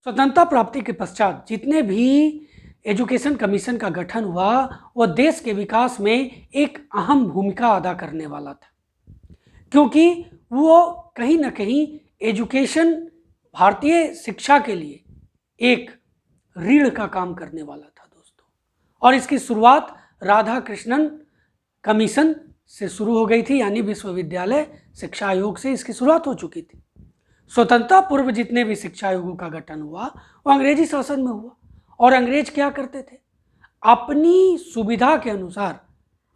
स्वतंत्रता प्राप्ति के पश्चात जितने भी एजुकेशन कमीशन का गठन हुआ वह देश के विकास में एक अहम भूमिका अदा करने वाला था, क्योंकि वो कहीं ना कहीं एजुकेशन भारतीय शिक्षा के लिए एक रीढ़ का काम करने वाला था दोस्तों। और इसकी शुरुआत राधा कृष्णन कमीशन से शुरू हो गई थी, यानी विश्वविद्यालय शिक्षा आयोग से इसकी शुरुआत हो चुकी थी। स्वतंत्रता पूर्व जितने भी शिक्षा आयोगों का गठन हुआ वो अंग्रेजी शासन में हुआ, और अंग्रेज क्या करते थे, अपनी सुविधा के अनुसार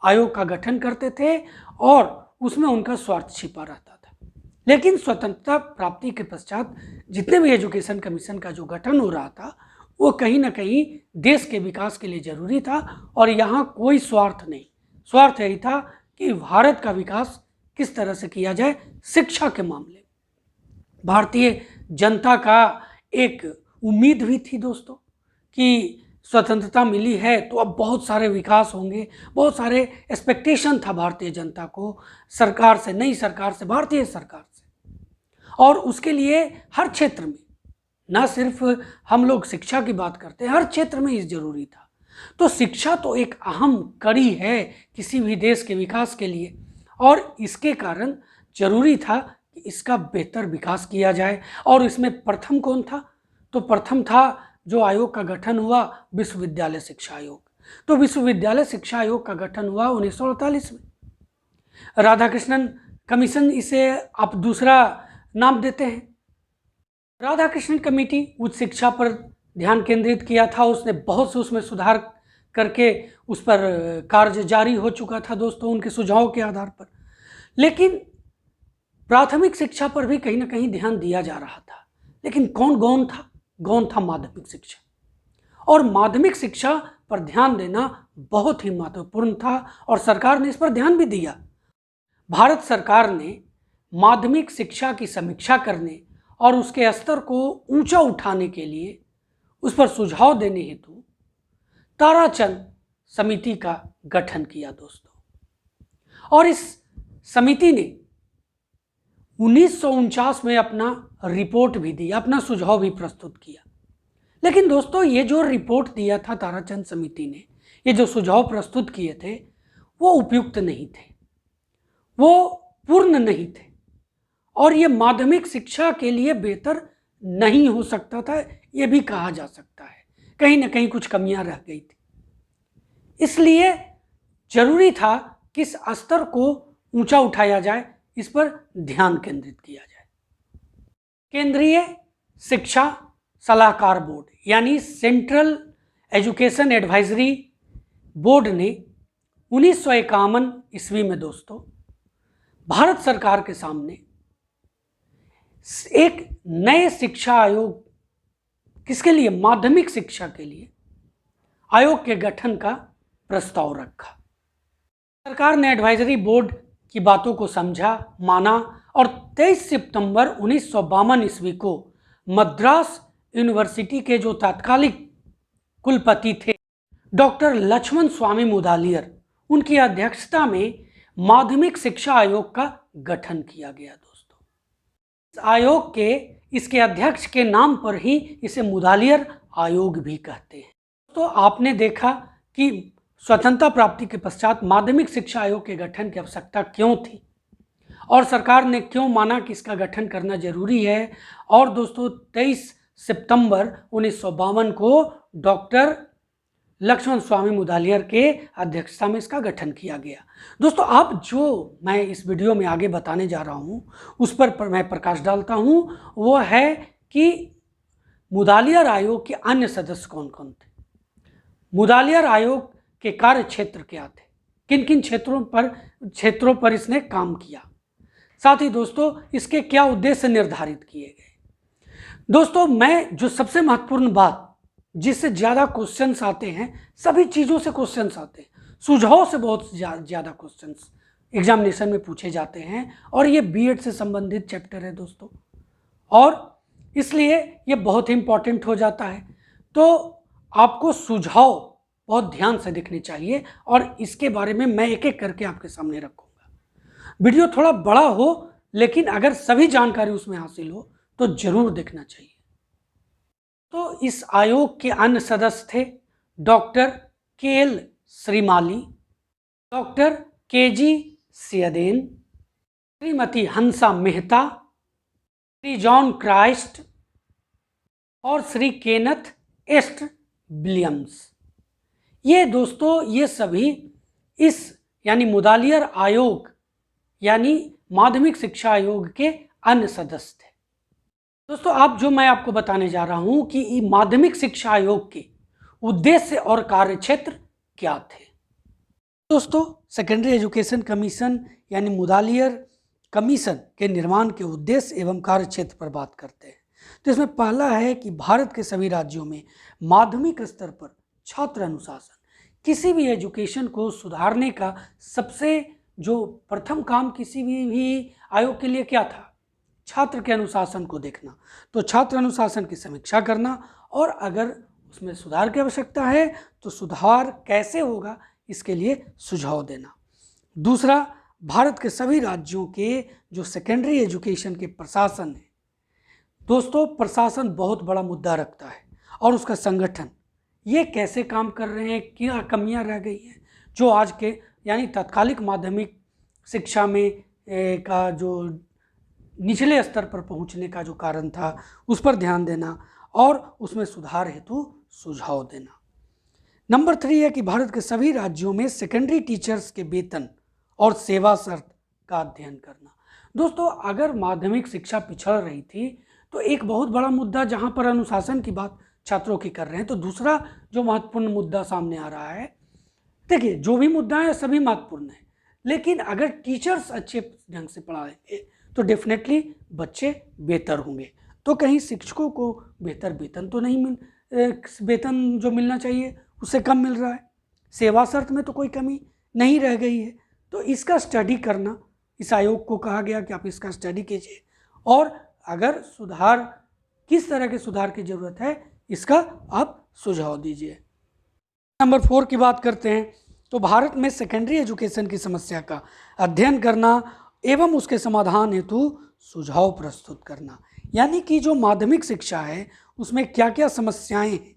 आयोग का गठन करते थे और उसमें उनका स्वार्थ छिपा रहता था। लेकिन स्वतंत्रता प्राप्ति के पश्चात जितने भी एजुकेशन कमीशन का जो गठन हो रहा था वो कहीं ना कहीं देश के विकास के लिए जरूरी था, और यहाँ कोई स्वार्थ नहीं, स्वार्थ यही था कि भारत का विकास किस तरह से किया जाए। शिक्षा के मामले भारतीय जनता का एक उम्मीद भी थी दोस्तों कि स्वतंत्रता मिली है तो अब बहुत सारे विकास होंगे, बहुत सारे एक्सपेक्टेशन था भारतीय जनता को सरकार से, नई सरकार से, भारतीय सरकार से। और उसके लिए हर क्षेत्र में, ना सिर्फ हम लोग शिक्षा की बात करते हैं, हर क्षेत्र में इस जरूरी था। तो शिक्षा तो एक अहम कड़ी है किसी भी देश के विकास के लिए, और इसके कारण जरूरी था कि इसका बेहतर विकास किया जाए। और इसमें प्रथम कौन था, तो प्रथम था जो आयोग का गठन हुआ विश्वविद्यालय शिक्षा आयोग। तो विश्वविद्यालय शिक्षा आयोग का गठन हुआ 1948 में। राधाकृष्णन कमीशन इसे आप दूसरा नाम देते हैं। राधाकृष्णन कमेटी उच्च शिक्षा पर ध्यान केंद्रित किया था, उसने बहुत से उसमें सुधार करके उस पर कार्य जारी हो चुका था दोस्तों उनके सुझावों के आधार पर। लेकिन प्राथमिक शिक्षा पर भी कहीं ना कहीं ध्यान दिया जा रहा था, लेकिन कौन गौण था, गौण था माध्यमिक शिक्षा। और माध्यमिक शिक्षा पर ध्यान देना बहुत ही महत्वपूर्ण था और सरकार ने इस पर ध्यान भी दिया। भारत सरकार ने माध्यमिक शिक्षा की समीक्षा करने और उसके स्तर को ऊंचा उठाने के लिए उस पर सुझाव देने हेतु ताराचंद समिति का गठन किया दोस्तों। और इस समिति ने 1949 में अपना रिपोर्ट भी दिया, अपना सुझाव भी प्रस्तुत किया। लेकिन दोस्तों ये जो रिपोर्ट दिया था ताराचंद समिति ने, ये जो सुझाव प्रस्तुत किए थे वो उपयुक्त नहीं थे, वो पूर्ण नहीं थे, और ये माध्यमिक शिक्षा के लिए बेहतर नहीं हो सकता था, ये भी कहा जा सकता है। कहीं ना कहीं कुछ कमियां रह गई थी, इसलिए जरूरी था कि इस स्तर को ऊंचा उठाया जाए, इस पर ध्यान केंद्रित किया जाए। केंद्रीय शिक्षा सलाहकार बोर्ड यानी सेंट्रल एजुकेशन एडवाइजरी बोर्ड ने 1951 ईस्वी में दोस्तों भारत सरकार के सामने एक नए शिक्षा आयोग, किसके लिए, माध्यमिक शिक्षा के लिए आयोग के गठन का प्रस्ताव रखा। सरकार ने एडवाइजरी बोर्ड की बातों को समझा, माना, और 23 सितंबर 1952 ईस्वी को मद्रास यूनिवर्सिटी के जो तात्कालिक कुलपति थे डॉक्टर लक्ष्मण स्वामी मुदालियर, उनकी अध्यक्षता में माध्यमिक शिक्षा आयोग का गठन किया गया दोस्तों। इस आयोग के, इसके अध्यक्ष के नाम पर ही इसे मुदालियर आयोग भी कहते हैं। तो आपने देखा कि स्वतंत्रता प्राप्ति के पश्चात माध्यमिक शिक्षा आयोग के गठन की आवश्यकता क्यों थी और सरकार ने क्यों माना कि इसका गठन करना जरूरी है। और दोस्तों 23 सितंबर 1952 को डॉक्टर लक्ष्मण स्वामी मुदालियर के अध्यक्षता में इसका गठन किया गया। दोस्तों अब जो मैं इस वीडियो में आगे बताने जा रहा हूँ उस पर मैं प्रकाश डालता हूँ, वो है कि मुदालियर आयोग के अन्य सदस्य कौन कौन थे, मुदालियर आयोग के कार्य क्षेत्र क्या थे, किन किन क्षेत्रों पर इसने काम किया, साथ ही दोस्तों इसके क्या उद्देश्य निर्धारित किए गए। दोस्तों मैं जो सबसे महत्वपूर्ण बात जिससे ज़्यादा क्वेश्चंस आते हैं, सभी चीज़ों से क्वेश्चंस आते हैं, सुझाव से बहुत ज़्यादा क्वेश्चंस एग्जामिनेशन में पूछे जाते हैं, और ये बीएड से संबंधित चैप्टर है दोस्तों, और इसलिए ये बहुत ही इंपॉर्टेंट हो जाता है। तो आपको सुझाव बहुत ध्यान से देखने चाहिए और इसके बारे में मैं एक एक करके आपके सामने रखूँगा। वीडियो थोड़ा बड़ा हो लेकिन अगर सभी जानकारी उसमें हासिल हो तो ज़रूर देखना चाहिए। इस आयोग के अन्य सदस्य थे doctor KL. Shrimali, doctor KG. Saiyidain, Shrimati Hansa Mehta, Shri John Christ और श्री केनेथ एस्ट विलियम्स। ये दोस्तों ये सभी इस यानी मुदालियर आयोग यानी माध्यमिक शिक्षा आयोग के अन्य सदस्य थे। दोस्तों अब जो मैं आपको बताने जा रहा हूं कि माध्यमिक शिक्षा आयोग के उद्देश्य और कार्यक्षेत्र क्या थे। दोस्तों सेकेंडरी एजुकेशन कमीशन यानी मुदालियर कमीशन के निर्माण के उद्देश्य एवं कार्यक्षेत्र पर बात करते हैं। तो इसमें पहला है कि भारत के सभी राज्यों में माध्यमिक स्तर पर छात्र अनुशासन, किसी भी एजुकेशन को सुधारने का सबसे जो प्रथम काम किसी भी आयोग के लिए क्या था, छात्र के अनुशासन को देखना। तो छात्र अनुशासन की समीक्षा करना और अगर उसमें सुधार की आवश्यकता है तो सुधार कैसे होगा इसके लिए सुझाव देना। दूसरा, भारत के सभी राज्यों के जो सेकेंडरी एजुकेशन के प्रशासन है, दोस्तों प्रशासन बहुत बड़ा मुद्दा रखता है और उसका संगठन, ये कैसे काम कर रहे हैं, क्या कमियां रह गई हैं, जो आज के यानी तत्कालिक माध्यमिक शिक्षा में का जो निचले स्तर पर पहुंचने का जो कारण था उस पर ध्यान देना और उसमें सुधार हेतु सुझाव देना। नंबर 3 है कि भारत के सभी राज्यों में सेकेंडरी टीचर्स के वेतन और सेवा शर्त का अध्ययन करना। दोस्तों अगर माध्यमिक शिक्षा पिछड़ रही थी तो एक बहुत बड़ा मुद्दा जहां पर अनुशासन की बात छात्रों की कर रहे हैं, तो दूसरा जो महत्वपूर्ण मुद्दा सामने आ रहा है, देखिए जो भी मुद्दा है सभी महत्वपूर्ण है, लेकिन अगर टीचर्स अच्छे ढंग से पढ़ाएंगे तो डेफिनेटली बच्चे बेहतर होंगे। तो कहीं शिक्षकों को बेहतर वेतन तो नहीं वेतन जो मिलना चाहिए उससे कम मिल रहा है, सेवा शर्त में तो कोई कमी नहीं रह गई है। तो इसका स्टडी करना, इस आयोग को कहा गया कि आप इसका स्टडी कीजिए और अगर सुधार, किस तरह के सुधार की ज़रूरत है इसका आप सुझाव दीजिए। नंबर 4 की बात करते हैं तो भारत में सेकेंडरी एजुकेशन की समस्या का अध्ययन करना एवं उसके समाधान हेतु सुझाव प्रस्तुत करना। यानी कि जो माध्यमिक शिक्षा है उसमें क्या क्या समस्याएं हैं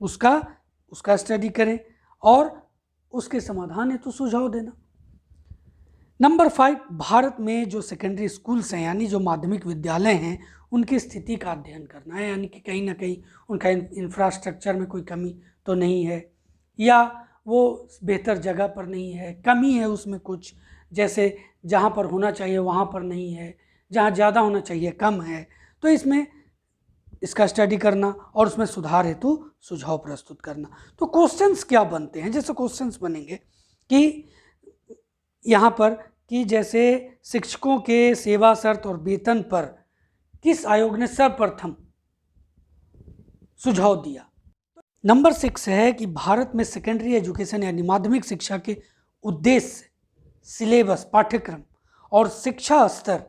उसका स्टडी करें और उसके समाधान हेतु सुझाव देना। नंबर 5, भारत में जो सेकेंडरी स्कूल्स हैं यानी जो माध्यमिक विद्यालय हैं उनकी स्थिति का अध्ययन करना है, यानी कि कहीं ना कहीं उनका इंफ्रास्ट्रक्चर में कोई कमी तो नहीं है या वो बेहतर जगह पर नहीं है, कमी है उसमें कुछ, जैसे जहाँ पर होना चाहिए वहाँ पर नहीं है, जहाँ ज़्यादा होना चाहिए कम है। तो इसमें इसका स्टडी करना और उसमें सुधार हेतु सुझाव प्रस्तुत करना। तो क्वेश्चंस क्या बनते हैं, जैसे क्वेश्चंस बनेंगे कि यहाँ पर कि जैसे शिक्षकों के सेवा शर्त और वेतन पर किस आयोग ने सर्वप्रथम सुझाव दिया। नंबर 6 है कि भारत में सेकेंडरी एजुकेशन यानी माध्यमिक शिक्षा के उद्देश्य, सिलेबस, पाठ्यक्रम और शिक्षा स्तर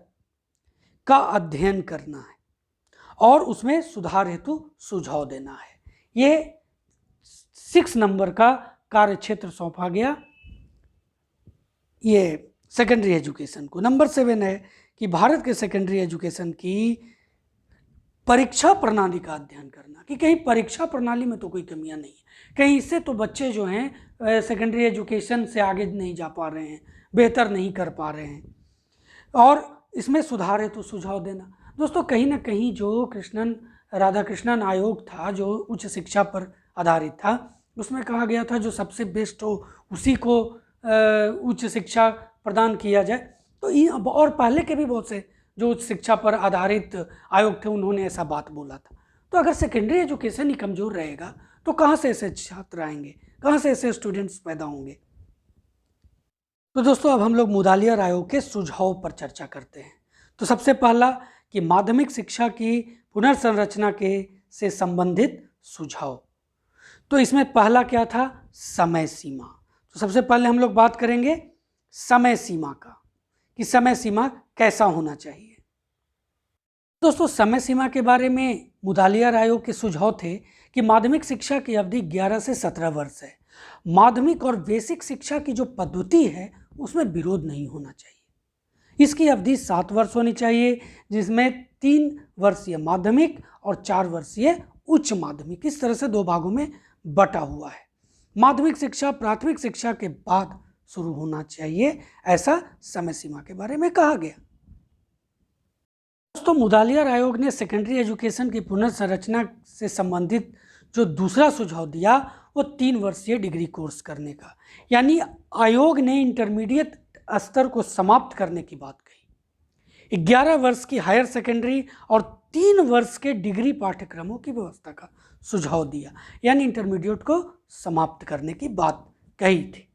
का अध्ययन करना है और उसमें सुधार हेतु सुझाव देना है। ये 6 नंबर का कार्यक्षेत्र सौंपा गया ये सेकेंडरी एजुकेशन को। नंबर 7 है कि भारत के सेकेंडरी एजुकेशन की परीक्षा प्रणाली का अध्ययन करना, कि कहीं परीक्षा प्रणाली में तो कोई कमियां नहीं है, कहीं इससे तो बच्चे जो हैं सेकेंडरी एजुकेशन से आगे नहीं जा पा रहे हैं, बेहतर नहीं कर पा रहे हैं और इसमें सुधार है तो सुझाव देना। दोस्तों कहीं ना कहीं जो राधाकृष्णन आयोग था जो उच्च शिक्षा पर आधारित था, उसमें कहा गया था जो सबसे बेस्ट हो उसी को उच्च शिक्षा प्रदान किया जाए। तो और पहले के भी बहुत से जो उच्च शिक्षा पर आधारित आयोग थे उन्होंने ऐसा बात बोला था। तो अगर सेकेंडरी एजुकेशन ही कमज़ोर रहेगा तो कहाँ से ऐसे छात्र आएंगे, कहाँ से ऐसे स्टूडेंट्स पैदा होंगे। तो दोस्तों अब हम लोग मुदालियर आयोग के सुझाव पर चर्चा करते हैं। तो सबसे पहला कि माध्यमिक शिक्षा की पुनर्संरचना के से संबंधित सुझाव। तो इसमें पहला क्या था, समय सीमा। तो सबसे पहले हम लोग बात करेंगे समय सीमा का, कि समय सीमा कैसा होना चाहिए। दोस्तों समय सीमा के बारे में मुदालियर आयोग के सुझाव थे कि माध्यमिक शिक्षा की अवधि 11 से 17 वर्ष है। माध्यमिक और बेसिक शिक्षा की जो पद्धति है उसमें विरोध नहीं होना चाहिए। इसकी अवधि 7 वर्ष होनी चाहिए, जिसमें 3 वर्षीय माध्यमिक और 4 वर्षीय उच्च माध्यमिक, इस तरह से दो भागों में बटा हुआ है। माध्यमिक शिक्षा प्राथमिक शिक्षा के बाद शुरू होना चाहिए, ऐसा समय सीमा के बारे में कहा गया। दोस्तों, मुदालियार आयोग ने सेकेंडरी एजुकेशन की पुनर्संरचना से संबंधित जो दूसरा सुझाव दिया वो 3 वर्षीय डिग्री कोर्स करने का, यानी आयोग ने इंटरमीडिएट स्तर को समाप्त करने की बात कही। 11 वर्ष की हायर सेकेंडरी और 3 वर्ष के डिग्री पाठ्यक्रमों की व्यवस्था का सुझाव दिया, यानी इंटरमीडिएट को समाप्त करने की बात कही थी।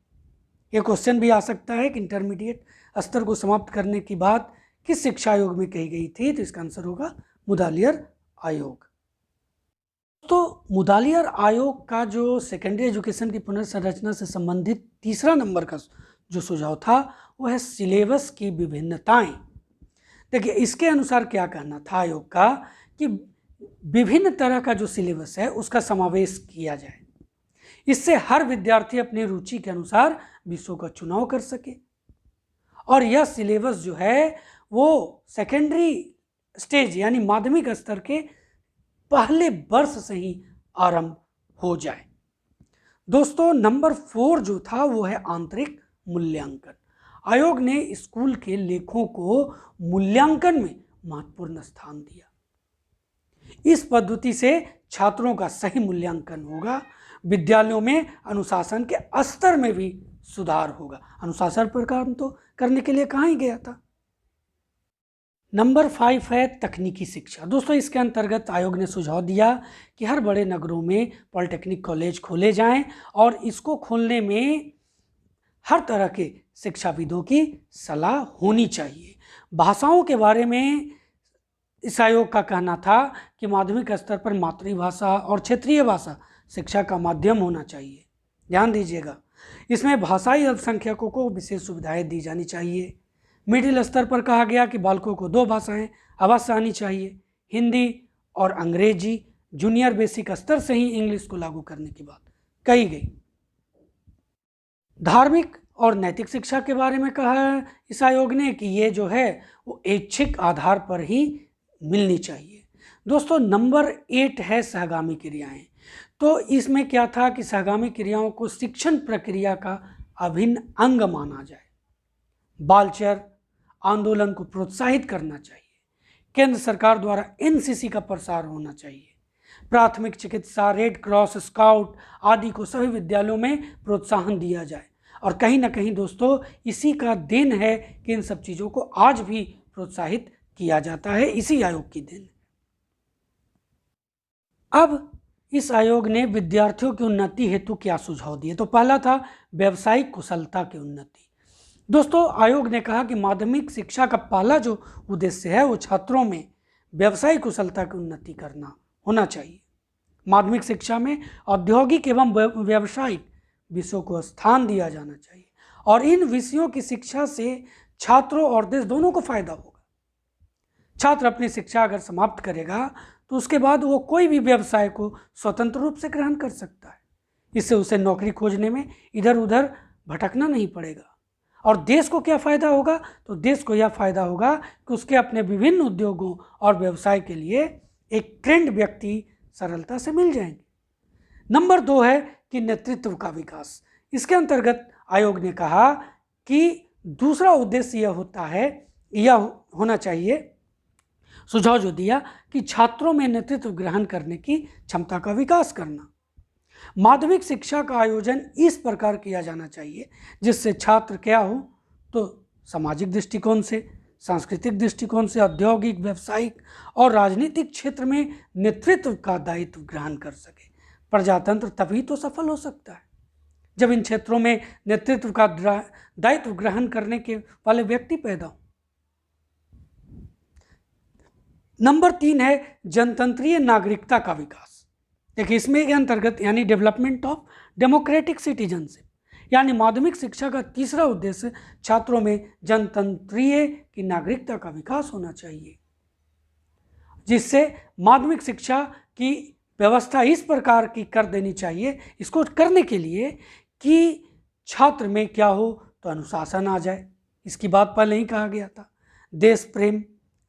ये क्वेश्चन भी आ सकता है कि इंटरमीडिएट स्तर को समाप्त करने की बात किस शिक्षा आयोग में कही गई थी, तो इसका आंसर होगा मुदालियार आयोग। तो मुदालियार आयोग का जो सेकेंडरी एजुकेशन की पुनर्संरचना से संबंधित तीसरा नंबर का जो सुझाव था वो है सिलेबस की विभिन्नताएं। देखिए, इसके अनुसार क्या कहना था आयोग का कि विभिन्न तरह का जो सिलेबस है उसका समावेश किया जाए, इससे हर विद्यार्थी अपनी रुचि के अनुसार विषयों का चुनाव कर सके और यह सिलेबस जो है वो सेकेंडरी स्टेज यानी माध्यमिक स्तर के पहले वर्ष से ही आरंभ हो जाए। दोस्तों, नंबर 4 जो था वो है आंतरिक मूल्यांकन। आयोग ने स्कूल के लेखों को मूल्यांकन में महत्वपूर्ण स्थान दिया। इस पद्धति से छात्रों का सही मूल्यांकन होगा, विद्यालयों में अनुशासन के स्तर में भी सुधार होगा। अनुशासन पर काम तो करने के लिए कहाँ ही गया था। नंबर 5 है तकनीकी शिक्षा। दोस्तों, इसके अंतर्गत आयोग ने सुझाव दिया कि हर बड़े नगरों में पॉलिटेक्निक कॉलेज खोले जाएं और इसको खोलने में हर तरह के शिक्षाविदों की सलाह होनी चाहिए। भाषाओं के बारे में इस आयोग का कहना था कि माध्यमिक स्तर पर मातृभाषा और क्षेत्रीय भाषा शिक्षा का माध्यम होना चाहिए। ध्यान दीजिएगा, इसमें भाषाई अल्पसंख्यकों को विशेष सुविधाएं दी जानी चाहिए। मिडिल स्तर पर कहा गया कि बालकों को 2 भाषाएं अवश्य आनी चाहिए, हिंदी और अंग्रेजी। जूनियर बेसिक स्तर से ही इंग्लिश को लागू करने की बात कही गई। धार्मिक और नैतिक शिक्षा के बारे में कहा है इस आयोग ने कि ये जो है वो ऐच्छिक आधार पर ही मिलनी चाहिए। दोस्तों, नंबर 8 है सहगामी क्रियाएं। तो इसमें क्या था कि सहगामी क्रियाओं को शिक्षण प्रक्रिया का अभिन्न अंग माना जाए। बालचर आंदोलन को प्रोत्साहित करना चाहिए। केंद्र सरकार द्वारा एनसीसी का प्रसार होना चाहिए। प्राथमिक चिकित्सा, रेड क्रॉस, स्काउट आदि को सभी विद्यालयों में प्रोत्साहन दिया जाए। और कहीं ना कहीं दोस्तों इसी का देन है कि इन सब चीज़ों को आज भी प्रोत्साहित किया जाता है, इसी आयोग की देन। अब इस आयोग ने विद्यार्थियों की उन्नति हेतु क्या सुझाव दिए, तो पहला था व्यावसायिक कुशलता की उन्नति। दोस्तों, आयोग ने कहा कि माध्यमिक शिक्षा का पहला जो उद्देश्य है वो छात्रों में व्यावसायिक कुशलता की उन्नति करना होना चाहिए। माध्यमिक शिक्षा में औद्योगिक एवं व्यावसायिक विषयों को स्थान दिया जाना चाहिए और इन विषयों की शिक्षा से छात्रों और देश दोनों को फायदा होगा। छात्र अपनी शिक्षा अगर समाप्त करेगा तो उसके बाद वो कोई भी व्यवसाय को स्वतंत्र रूप से ग्रहण कर सकता है। इससे उसे नौकरी खोजने में इधर उधर भटकना नहीं पड़ेगा। और देश को क्या फ़ायदा होगा, तो देश को यह फ़ायदा होगा कि उसके अपने विभिन्न उद्योगों और व्यवसाय के लिए एक ट्रेंड व्यक्ति सरलता से मिल जाएंगे। नंबर 2 है कि नेतृत्व का विकास। इसके अंतर्गत आयोग ने कहा कि दूसरा उद्देश्य यह होता है, यह होना चाहिए, सुझाव जो दिया कि छात्रों में नेतृत्व ग्रहण करने की क्षमता का विकास करना। माध्यमिक शिक्षा का आयोजन इस प्रकार किया जाना चाहिए जिससे छात्र क्या हो, तो सामाजिक दृष्टिकोण से, सांस्कृतिक दृष्टिकोण से, औद्योगिक, व्यावसायिक और राजनीतिक क्षेत्र में नेतृत्व का दायित्व ग्रहण कर सके। प्रजातंत्र तभी तो सफल हो सकता है जब इन क्षेत्रों में नेतृत्व का दायित्व ग्रहण करने के वाले व्यक्ति पैदा हो। नंबर 3 है जनतंत्रीय नागरिकता का विकास। देखिए, इसमें के अंतर्गत यानी डेवलपमेंट ऑफ डेमोक्रेटिक सिटीजनशिप, यानी माध्यमिक शिक्षा का तीसरा उद्देश्य छात्रों में जनतंत्रीय की नागरिकता का विकास होना चाहिए, जिससे माध्यमिक शिक्षा की व्यवस्था इस प्रकार की कर देनी चाहिए, इसको करने के लिए कि छात्र में क्या हो, तो अनुशासन आ जाए। इसकी बात पहले ही कहा गया था। देश प्रेम,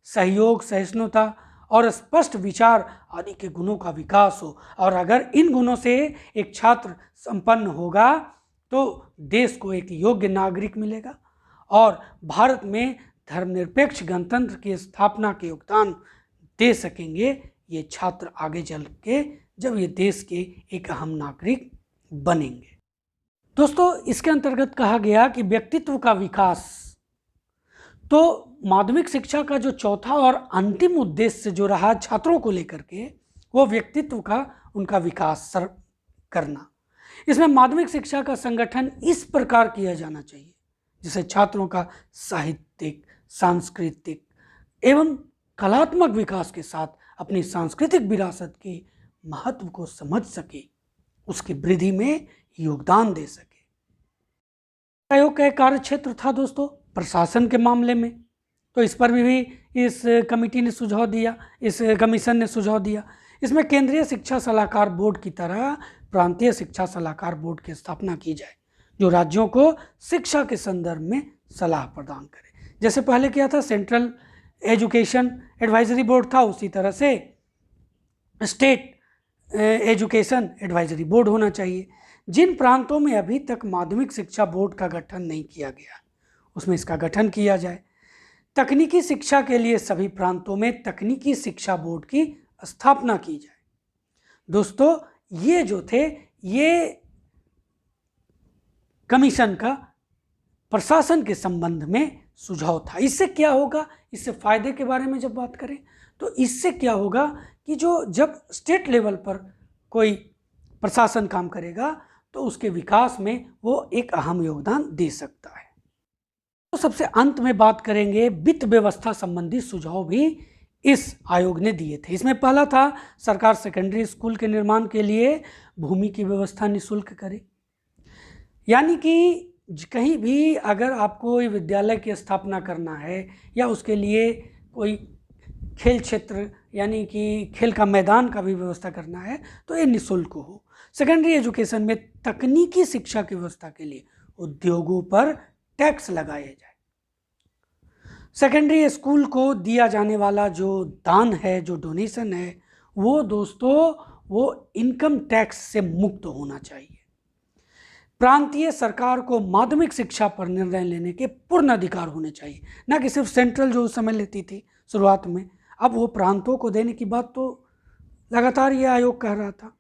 सहयोग, सहिष्णुता और स्पष्ट विचार आदि के गुणों का विकास हो। और अगर इन गुणों से एक छात्र संपन्न होगा तो देश को एक योग्य नागरिक मिलेगा और भारत में धर्मनिरपेक्ष गणतंत्र की स्थापना के योगदान दे सकेंगे ये छात्र आगे चल के, जब ये देश के एक अहम नागरिक बनेंगे। दोस्तों, इसके अंतर्गत कहा गया कि व्यक्तित्व का विकास, तो माध्यमिक शिक्षा का जो चौथा और अंतिम उद्देश्य जो रहा छात्रों को लेकर के, वो व्यक्तित्व का उनका विकास करना। इसमें माध्यमिक शिक्षा का संगठन इस प्रकार किया जाना चाहिए जिसे छात्रों का साहित्यिक, सांस्कृतिक एवं कलात्मक विकास के साथ अपनी सांस्कृतिक विरासत के महत्व को समझ सके, उसकी वृद्धि में योगदान दे सके। आयोग का कार्य क्षेत्र था दोस्तों प्रशासन के मामले में, तो इस पर भी इस कमेटी ने सुझाव दिया, इस कमीशन ने सुझाव दिया। इसमें केंद्रीय शिक्षा सलाहकार बोर्ड की तरह प्रांतीय शिक्षा सलाहकार बोर्ड की स्थापना की जाए जो राज्यों को शिक्षा के संदर्भ में सलाह प्रदान करे। जैसे पहले किया था सेंट्रल एजुकेशन एडवाइजरी बोर्ड था, उसी तरह से स्टेट एजुकेशन एडवाइजरी बोर्ड होना चाहिए। जिन प्रांतों में अभी तक माध्यमिक शिक्षा बोर्ड का गठन नहीं किया गया उसमें इसका गठन किया जाए। तकनीकी शिक्षा के लिए सभी प्रांतों में तकनीकी शिक्षा बोर्ड की स्थापना की जाए। दोस्तों, ये जो थे ये कमीशन का प्रशासन के संबंध में सुझाव था। इससे क्या होगा, इससे फायदे के बारे में जब बात करें तो इससे क्या होगा कि जो जब स्टेट लेवल पर कोई प्रशासन काम करेगा तो उसके विकास में वो एक अहम योगदान दे सकता है। तो सबसे अंत में बात करेंगे वित्त व्यवस्था संबंधी सुझाव भी इस आयोग ने दिए थे। इसमें पहला था सरकार सेकेंडरी स्कूल के निर्माण के लिए भूमि की व्यवस्था निःशुल्क करे, यानी कि कहीं भी अगर आपको विद्यालय की स्थापना करना है या उसके लिए कोई खेल क्षेत्र यानी कि खेल का मैदान का भी व्यवस्था करना है तो ये निःशुल्क हो। सेकेंडरी एजुकेशन में तकनीकी शिक्षा की व्यवस्था के लिए उद्योगों पर टैक्स लगाया जाए। सेकेंडरी स्कूल को दिया जाने वाला जो दान है, जो डोनेशन है, वो दोस्तों वो इनकम टैक्स से मुक्त होना चाहिए। प्रांतीय सरकार को माध्यमिक शिक्षा पर निर्णय लेने के पूर्ण अधिकार होने चाहिए, ना कि सिर्फ सेंट्रल जो उस समय लेती थी शुरुआत में, अब वो प्रांतों को देने की बात तो लगातार ये आयोग कह रहा था।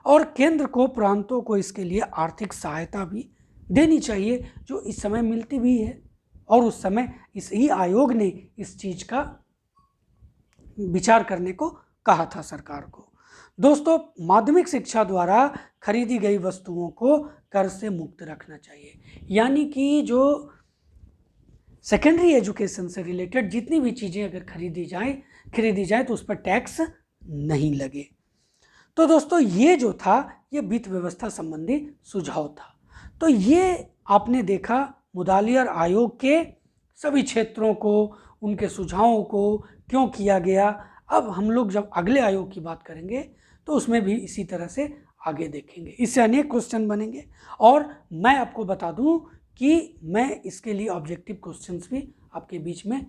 और केंद्र को प्रांतों को इसके लिए आर्थिक सहायता भी देनी चाहिए जो इस समय मिलती भी है, और उस समय इसी आयोग ने इस चीज़ का विचार करने को कहा था सरकार को। दोस्तों, माध्यमिक शिक्षा द्वारा खरीदी गई वस्तुओं को कर से मुक्त रखना चाहिए, यानी कि जो सेकेंडरी एजुकेशन से रिलेटेड जितनी भी चीज़ें अगर खरीदी जाए तो उस पर टैक्स नहीं लगे। तो दोस्तों, ये जो था ये वित्त व्यवस्था संबंधी सुझाव था। तो ये आपने देखा मुदालियर आयोग के सभी क्षेत्रों को, उनके सुझावों को क्यों किया गया। अब हम लोग जब अगले आयोग की बात करेंगे तो उसमें भी इसी तरह से आगे देखेंगे, इससे अनेक क्वेश्चन बनेंगे। और मैं आपको बता दूं कि मैं इसके लिए ऑब्जेक्टिव क्वेश्चंस भी आपके बीच में